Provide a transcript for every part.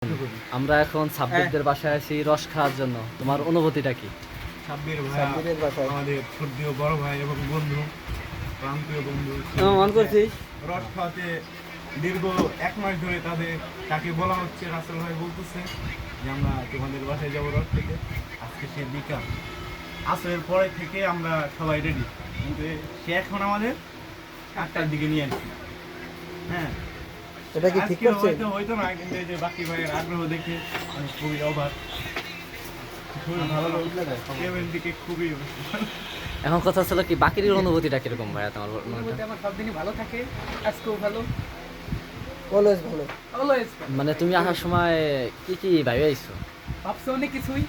আমরা এখন সাব্বিরদের বাসায় আছি রস খাওয়ার জন্য। তোমার অনুভূতিটা কি? সাব্বিরের বাসায় আমাদের শ্রদ্ধেয় বড় ভাই এবং বন্ধু, প্রান্তীয় বন্ধু মন করছিস রস খাওয়াতে দীর্ঘ 1 মাস ধরে তাকে বলা হচ্ছে, রাসেল ভাই বলতেছে যে আমরা তোমাদের বাসায় যাবো রস থেকে। আজকে সে বিকাল আসরের পরে থেকে আমরা সবাই রেডি, কিন্তু সে এখন আমাদের 8টার দিকে নিয়ে আসছি। হ্যাঁ, এটা কি ঠিক করছে? হয়তো না, কিন্তু এই যে বাকি ভাইয়ের আগ্রহ দেখে আমি খুবই অবাক, খুবই ভালো লাগলো। কেমন দিকে খুবই এখন কথা ছিল কি বাকির অনুভূতিটা কিরকম ভাইয়া তোমার? অনুভূতি আমার সব দিনই ভালো থাকে, আজকেও ভালো, অলওয়েজ ভালো। অলওয়েজ। মানে তুমি আসার সময় কি কি ভাই আইছো? ভাবছি অনেক কিছুই,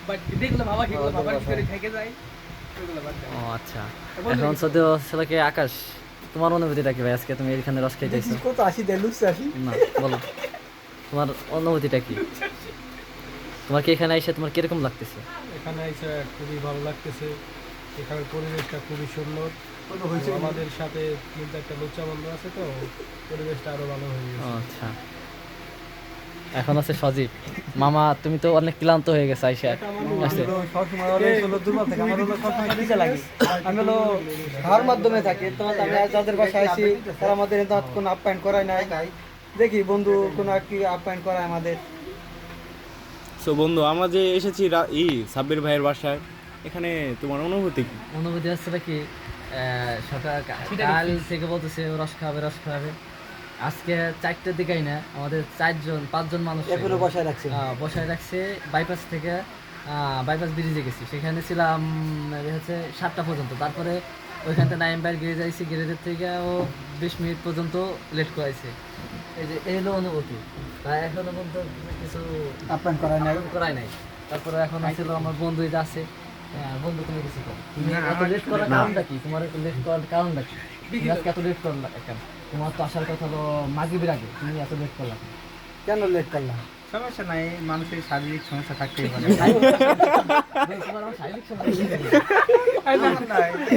বাট যেগুলো ভাবা সেগুলো ভাবার ভিতরে থেকে যায়, ওইগুলো বাদ দেয়। ও আচ্ছা, এখন সদ্য ছিল কি আকাশ, তোমার অনুভূতিটা কি ভাই? আজকে তুমি এখানে রস খেয়ে যাইছো কত 80 দেয় লুকস 80 না, বলো তোমার অনুভূতিটা কি? তোমার কি এখানে এসে তোমার কিরকম লাগতেছে? এখানে এসে খুবই ভালো লাগতেছে। এখানের পরিবেশটা খুবই সুন্দর। আমাদের সাথে কিন্তু একটা লোচা বন্ধু আছে, তো পরিবেশটা আরো ভালো হয়ে ও গেছে। আচ্ছা, এখন আছে সজীব মামা। তুমি তো অনেক ক্লান্ত হয়ে গেছে আইসা আসতে। সবসময় অলওয়েজ হলো দুর্বল থাকে, আমার হলো সবসময় দিতে লাগে। আমি হলো খাওয়ার মাধ্যমে থাকি, তো আমি যাদের বাসায় আসি তারা আমাদের কোনো আপ্যায়ন করায় নাই। দেখি বন্ধু কোনো কি আপ্যায়ন করায় আমাদের। সো বন্ধু, আমরা যে এসেছি সাব্বির ভাইয়ের বাসায়, এখানে তোমার অনুভূতি কি? অনুভূতি হচ্ছে কি, সকাল কাল থেকে বলতেছে রস খাবে রস খাবে। আজকে 4টার দিকেই না, আমাদের 5জন মানুষ এখনো বসায় রাখছে। বসায় রাখছে। বাইপাস থেকে বাইপাস ব্রিজে গেছি, সেখানে ছিলাম হচ্ছে 7টা পর্যন্ত। তারপরে ওইখান থেকে নাইমবার গ্যারেজ আইসি, গ্যারেজের থেকে ও 20 মিনিট পর্যন্ত লেট করাইছে। এই যে এই হলো অনুভূতি। তাই এখনো পর্যন্ত কিছু আপ্যায়ন করায় নাই। করাই নাই। তারপরে এখন ছিল আমার বন্ধু যে আছে। বন্ধু তুমি কিছু করো, তুমি এত লেট করার কারণটা কি? তোমার এত লেট করার কারণটা কি? তুমি আজকে এত লেট করলা কেন? তোমার তো আসার কথা হলো মাগরিবের আগে, তুমি এত লেট করলা কেন লেট করলাম? সমস্যা নাই, মানুষের শারীরিক সমস্যা থাকতেই পারে। তোমার আমার শারীরিক সমস্যা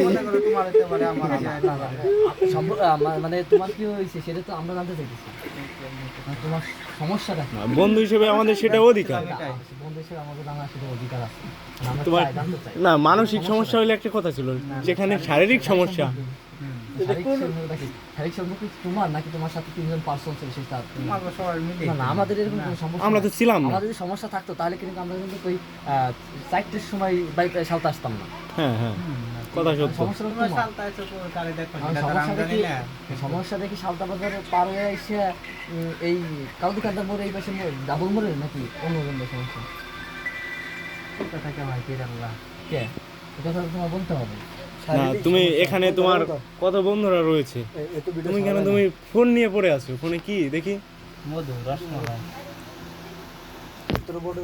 মনে করো তোমার হতে পারে, আমার মানে তোমার কি হয়েছে সেটা তো আমরা জানতে চাইতেছি। মানে তোমার সমস্যাটা কি? বন্ধু হিসেবে আমাদের সেটা অধিকার। বন্ধু হিসেবে আমাদের জানার সেটা অধিকার আছে। আমরা তোমার জানতে চাই। না, মানসিক সমস্যা হলে একটা কথা ছিল, যেখানে শারীরিক সমস্যা। শারীরিক সম্পর্ক তোমার নাকি তোমার সাথে 3জন পার্সন ছিল সেটা? সবাই মিলে না, আমাদের এরকম কোনো সমস্যা আমরা তো ছিলাম না। আমাদের যদি সমস্যা থাকতো তাহলে কিন্তু আমরা কিন্তু ওই 4টের সময় বাইকে সালতে আসতাম না। হ্যাঁ হ্যাঁ, কথা সত্য। সমস্যাটা তোমরা তোমার। শালতা এসে তো কারে দেখো, আর এটা তো সমস্যা আমি জানি দেখি না। সমস্যা দেখি সালতা বাজারে পার হয়ে এসে এই কাউদি কান্দার মোড়ে এই পাশে ডাবল মোড়ে নাকি অন্য কোনো সমস্যা? কোথা থেকে ভাই কি জানলা? কে এটা তো তোমার বলতে হবে। না, তুমি এখানে তোমার কত বন্ধুরা রয়েছে, তুমি কেন তুমি ফোন নিয়ে পড়ে আছো? ফোনে কি দেখি? মধু, রসমালাই। তোর বড়